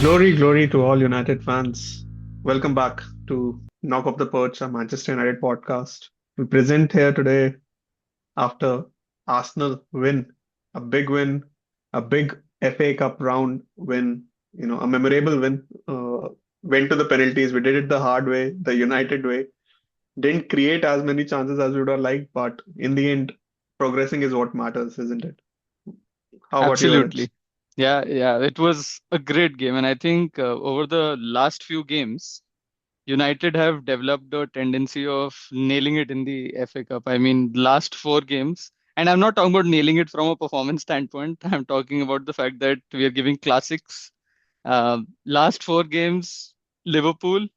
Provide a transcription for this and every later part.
Glory, glory to all United fans. Welcome back to Knock Off the Perch, a Manchester United podcast. We present here today after Arsenal win, a big win, a big FA Cup round win, a memorable win. Went to the penalties. We did it the hard way, the United way. Didn't create as many chances as we would have liked, but in the end, progressing is what matters, isn't it? How about you, Rich? Absolutely. Yeah. It was a great game. And I think over the last few games, United have developed a tendency of nailing it in the FA Cup. I mean, last four games, and I'm not talking about nailing it from a performance standpoint. I'm talking about the fact that we are giving classics. Last four games, Liverpool,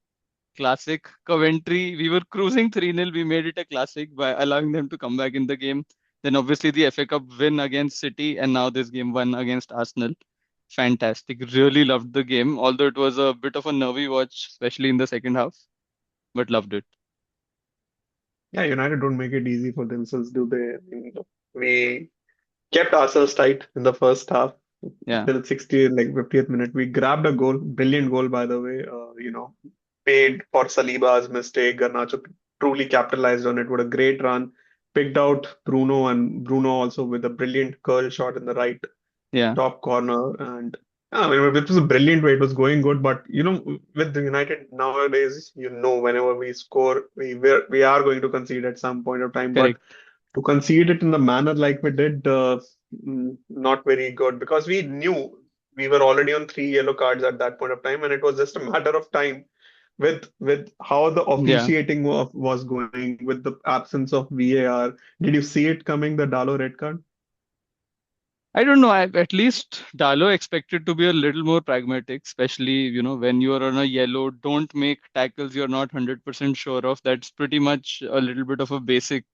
classic. Coventry, we were cruising 3-0. We made it a classic by allowing them to come back in the game. Then obviously the FA Cup win against City, and now this game one against Arsenal. Fantastic. Really loved the game, although it was a bit of a nervy watch, especially in the second half, but loved it. Yeah, United don't make it easy for themselves, do they? We kept ourselves tight in the first half Yeah. till 60, like 50th minute. We grabbed a goal, brilliant goal, by the way. Paid for Saliba's mistake. Garnacho truly capitalized on it. What a great run. Picked out Bruno, and Bruno also with a brilliant curl shot in the right Yeah. top corner. And I mean, it was a brilliant way. It was going good. But, with the United nowadays, whenever we score, we are going to concede at some point of time. But Correct. to concede it in the manner like we did, not very good because we knew we were already on three yellow cards at that point of time, and it was just a matter of time with how the Yeah. officiating was going with the absence of VAR. Did you see it coming, the Dalo red card? I don't know. At least Dalo expected to be a little more pragmatic, especially, when you are on a yellow, don't make tackles you're not 100% sure of. That's pretty much a little bit of a basic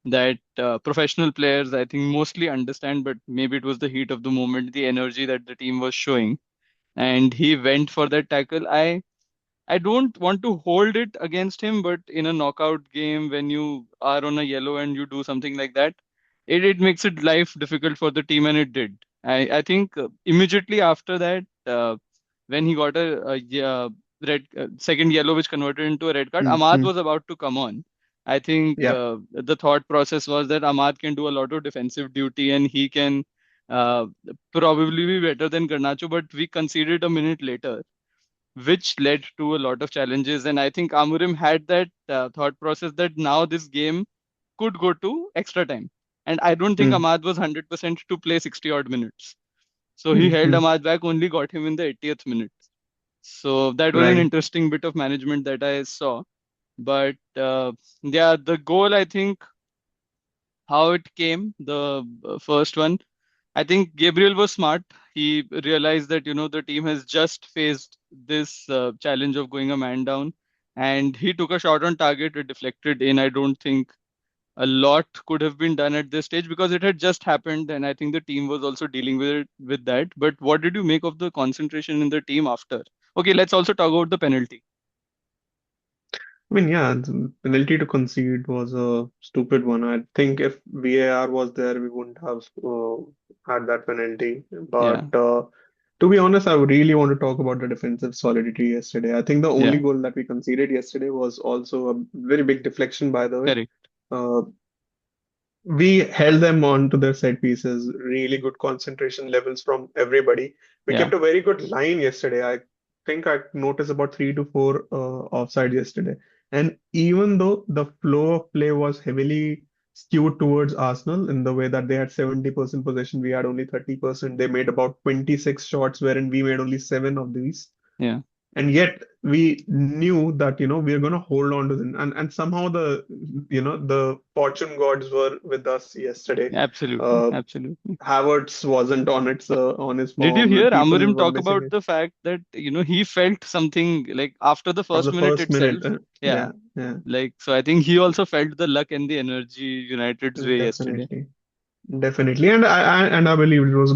that professional players, I think, mostly understand, but maybe it was the heat of the moment, the energy that the team was showing, and he went for that tackle. I don't want to hold it against him, but in a knockout game, when you are on a yellow and you do something like that, it makes it life difficult for the team, and it did. I think immediately after that, when he got a red second yellow, which converted into a red card, Ahmad Mm-hmm. was about to come on. I think Yeah. the thought process was that Ahmad can do a lot of defensive duty and he can uh, probably be better than Garnacho, but we conceded a minute later, which led to a lot of challenges. And I think Amorim had that thought process that now this game could go to extra time. And I don't think Ahmad was 100% to play 60 odd minutes. So he held Mm-hmm. Ahmad back, only got him in the 80th minute. So that was an Right. interesting bit of management that I saw. But yeah, the goal, I think, how it came, the first one, I think Gabriel was smart. He realized that, the team has just faced this challenge of going a man down, and he took a shot on target. It deflected in. I don't think a lot could have been done at this stage because it had just happened, and I think the team was also dealing with it with that. But what did you make of the concentration in the team after? Okay, let's also talk about the penalty. I mean, yeah, the penalty to concede was a stupid one. I think if VAR was there, we wouldn't have had that penalty. Yeah, But to be honest, I would really want to talk about the defensive solidity yesterday. I think the only yeah, goal that we conceded yesterday was also a very big deflection, by the way. correct. Uh, we held them on to their set pieces, really good concentration levels from everybody. We Yeah, kept a very good line yesterday. I think I noticed about three to four offside yesterday. And even though the flow of play was heavily skewed towards Arsenal in the way that they had 70% possession, we had only 30%. They made about 26 shots, wherein we made only seven of these. yeah. And yet we knew that we're going to hold on to them, and somehow the fortune gods were with us yesterday. Absolutely, uh absolutely. Havertz wasn't on his Did you form, hear and people Amorim were talk missing about it the fact that, he felt something like after the from first the minute first minute. itself? Yeah. Yeah, yeah, Like, so I think he also felt the luck and the energy United's way yesterday. definitely. Definitely, and I believe it was,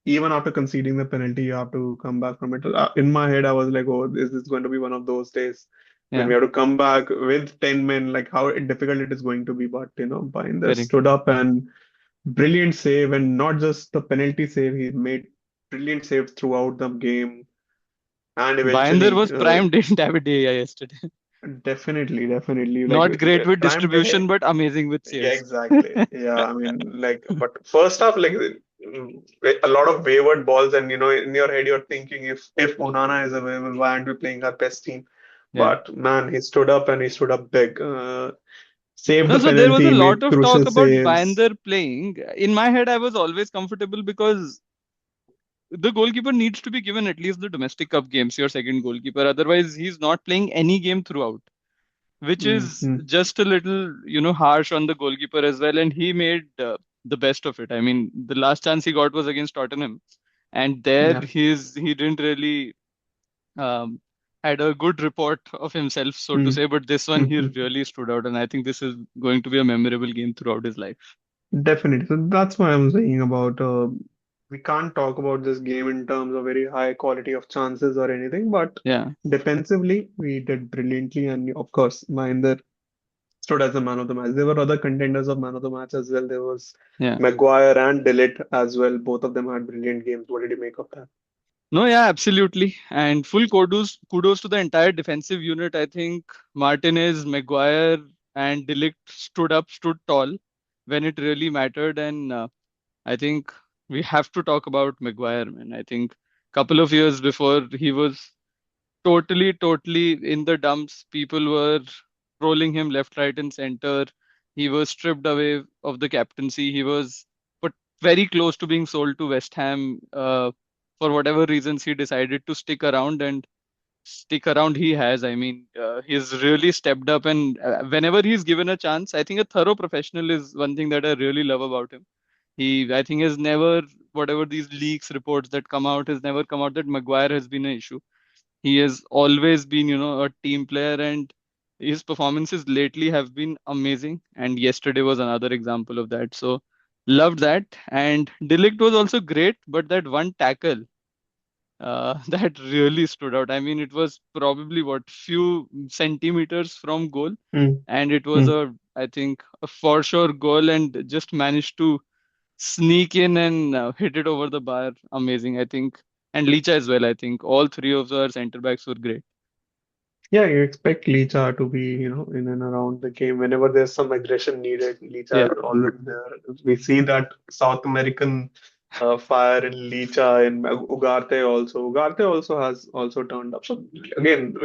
even after conceding the penalty, you have to come back from it. In my head, I was like, "Oh, is this going to be one of those days when Yeah, we have to come back with 10 men? Like how difficult it is going to be." But Binder correct. stood up and brilliant save, and not just the penalty save. He made brilliant saves throughout the game. And Binder eventually, was prime, didn't have a day yesterday. definitely, like Not great with Prime did distribution, but amazing with Yeah, CS. exactly. Yeah, I mean, like, but first half, like, a lot of wayward balls, and in your head, you're thinking, if Onana is available, why aren't we playing our best team? Yeah. But man, he stood up and he stood up big. Saved No, the so there was a penalty, lot made of crucial talk about saves. Binder playing. In my head, I was always comfortable because the goalkeeper needs to be given at least the domestic cup games, your second goalkeeper. Otherwise, he's not playing any game throughout, which is Mm-hmm. just a little, harsh on the goalkeeper as well. And he made the best of it. I mean, the last chance he got was against Tottenham, and there Yeah. he didn't really um, had a good report of himself, so to say. But this one, he Mm-hmm. really stood out, and I think this is going to be a memorable game throughout his life. Definitely. So that's why I'm saying about we can't talk about this game in terms of very high quality of chances or anything, but Yeah, defensively we did brilliantly, and of course, Mahinder stood as the man of the match. There were other contenders of man of the match as well. There was yeah. Maguire and Delete as well. Both of them had brilliant games. What did you make of that? No, yeah, absolutely. And full kudos to the entire defensive unit. I think Martinez, Maguire, and De Ligt stood tall when it really mattered. And I think we have to talk about Maguire, man. I think couple of years before he was totally in the dumps. People were trolling him left, right, and center. He was stripped away of the captaincy. He was put very close to being sold to West Ham. For whatever reasons, he decided to stick around, and stick around he has. I mean, he's really stepped up, and whenever he's given a chance, I think a thorough professional is one thing that I really love about him. I think, has never, whatever these leaks, reports that come out, has never come out that Maguire has been an issue. He has always been, a team player, and his performances lately have been amazing. And yesterday was another example of that. So loved that. And Delict was also great, but that one tackle that really stood out. I mean, it was probably what, few centimeters from goal, Mm, and it was mm. I think, a for sure goal, and just managed to sneak in and hit it over the bar. Amazing, I think. And Licha as well. I think all three of our center backs were great. Yeah, you expect Licha to be, in and around the game. Whenever there's some aggression needed, Licha Yeah, is always there. We see that South American fire in Licha and Ugarte also. Ugarte also has also turned up. So again,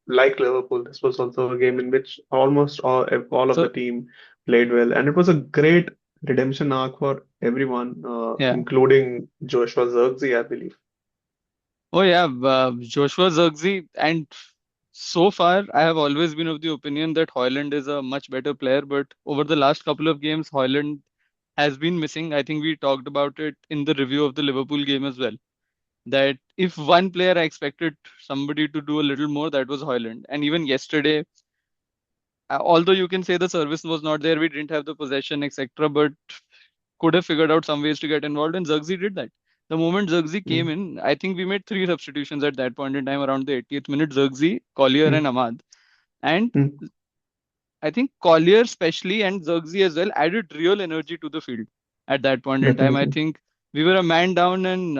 like Liverpool, this was also a game in which almost all of the so team played well, and it was a great redemption arc for everyone, yeah. including Joshua Zirkzee, I believe. Oh yeah, Joshua Zirkzee. And so far I have always been of the opinion that Hoyland is a much better player, but over the last couple of games Hoyland has been missing. I think we talked about it in the review of the Liverpool game as well, that if one player I expected somebody to do a little more, that was Hoyland. And even yesterday, although you can say the service was not there, we didn't have the possession, etc., but could have figured out some ways to get involved, and Zirkzee did that. The moment Zirkzee came Mm, in, I think we made three substitutions at that point in time around the 80th minute: Zirkzee, Collier, and mm, Ahmad. And mm. I think Collier, especially, and Zirkzee as well, added real energy to the field at that point in time. I Definitely. think we were a man down, and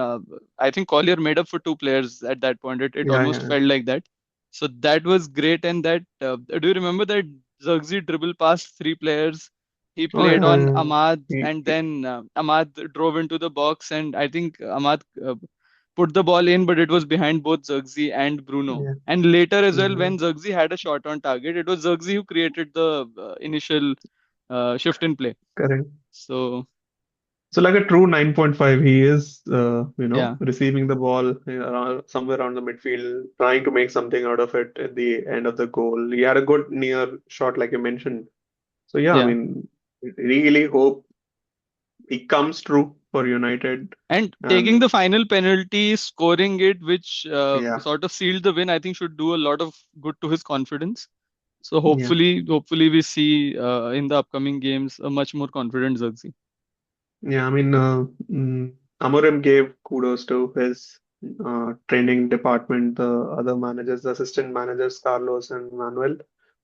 I think Collier made up for two players at that point. It Yeah, almost yeah. felt like that. So that was great. And that, do you remember that Zirkzee dribble past three players? He Oh played yeah, on yeah. Ahmad, He, and then Ahmad drove into the box, and I think Ahmad put the ball in, but it was behind both Zirkzee and Bruno. yeah, And later as well, yeah, when Zirkzee had a shot on target, it was Zirkzee who created the initial shift in play. correct. So So like a true 9.5, he is, yeah, receiving the ball somewhere around the midfield, trying to make something out of it at the end of the goal. He had a good near shot, like you mentioned. So yeah, I yeah. mean, really hope he comes true for United. And taking And the final penalty, scoring it, which yeah, sort of sealed the win, I think should do a lot of good to his confidence. So yeah. hopefully we see in the upcoming games a much more confident Zirkzee. Yeah, I mean, Amorim gave kudos to his training department, the other managers, the assistant managers, Carlos and Manuel,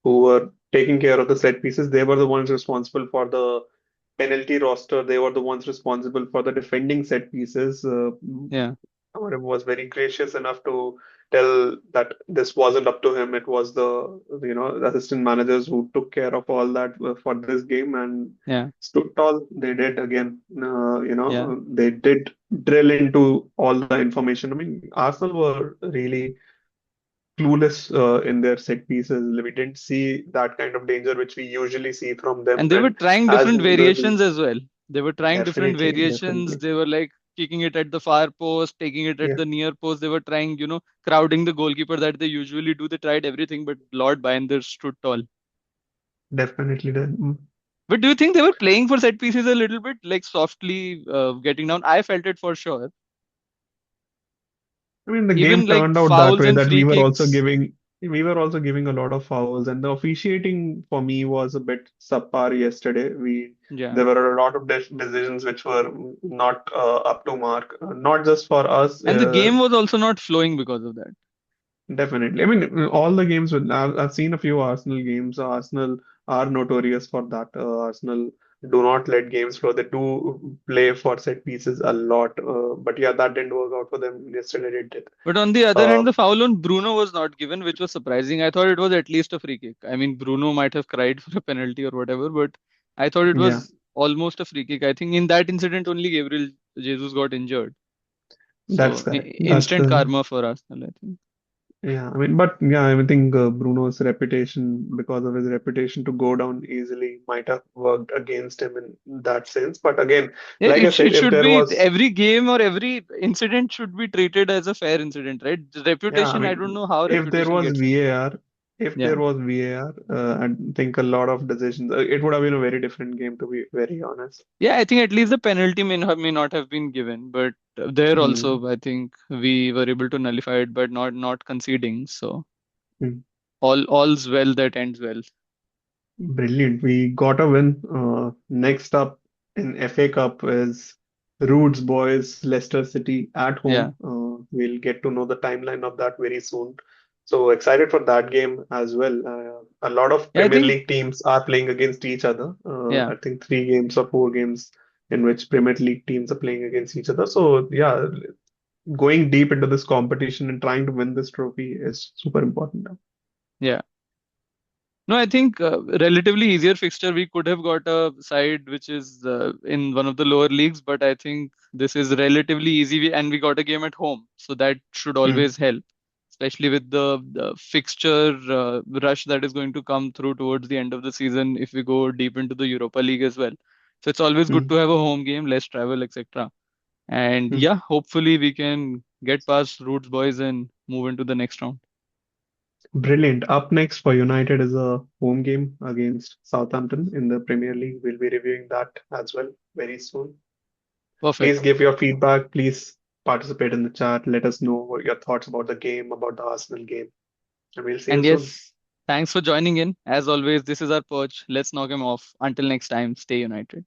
who were taking care of the set pieces. They were the ones responsible for the penalty roster. They were the ones responsible for the defending set pieces. Yeah, Amorim was very gracious enough to tell that this wasn't up to him. It was the assistant managers who took care of all that for this game and Yeah, stood tall. They did again. yeah. They did drill into all the information. I mean, Arsenal were really clueless in their set pieces. We didn't see that kind of danger which we usually see from them. And they were And trying as different the variations as well. They were trying different definitely, variations. definitely, They were like kicking it at the far post, taking it at yeah, the near post. They were trying, crowding the goalkeeper that they usually do. They tried everything, but Lord Binder stood tall. definitely did. But do you think they were playing for set pieces a little bit, like softly getting down? I felt it for sure. I mean, the Even game like turned out that fouls way and that free kicks. we were also giving a lot of fouls, and the officiating for me was a bit subpar yesterday. Yeah. There were a lot of decisions which were not up to mark, not just for us. And the game was also not flowing because of that. Definitely. I mean, all the games I've seen a few Arsenal games. Arsenal are notorious for that. Arsenal do not let games flow. They do play for set pieces a lot. But yeah, that didn't work out for them yesterday. It did. But on the other Uh, hand, the foul on Bruno was not given, which was surprising. I thought it was at least a free kick. I mean, Bruno might have cried for a penalty or whatever, but I thought it yeah, was almost a free kick. I think in that incident, only Gabriel Jesus got injured. that's So correct. That's instant the karma for Arsenal, I think. Yeah, I mean, but yeah, I think Bruno's reputation, because of his reputation to go down easily, might have worked against him in that sense. But again, Yeah, like I said, it if should there be was, every game or every incident should be treated as a fair incident, right? The yeah, I reputation, I don't mean, know how if there reputation was gets in. VAR, if Yeah. there was VAR, I think a lot of decisions, it would have been a very different game, to be very honest. Yeah, I think at least the penalty may not have been given, but there Hmm. also I think we were able to nullify it, but not conceding. So Hmm. all's well that ends well. Brilliant. We got a win. Next up in FA Cup is Roots Boys Leicester City at Yeah. home. We'll get to know the timeline of that very soon. So excited for that game as well. A lot of Yeah, I Premier think League teams are playing against each other. yeah. I think 3 games or 4 games in which Premier League teams are playing against each other. So yeah, going deep into this competition and trying to win this trophy is super important now. Yeah. No, I think relatively easier fixture. We could have got a side which is in one of the lower leagues, but I think this is relatively easy, and we got a game at home, so that should Hmm. always help, especially with the fixture rush that is going to come through towards the end of the season if we go deep into the Europa League as well. So it's always good Hmm. to have a home game, less travel, etc. And Hmm. yeah, hopefully we can get past Roots boys and move into the next round. Brilliant. Up next for United is a home game against Southampton in the Premier League. We'll be reviewing that as well very soon. Please Perfect. give your feedback. Please participate in the chat. Let us know what your thoughts about the game, about the Arsenal game, and we'll see you And soon. yes, thanks for joining in. As always, this is our perch. Let's knock him off. Until next time, stay united.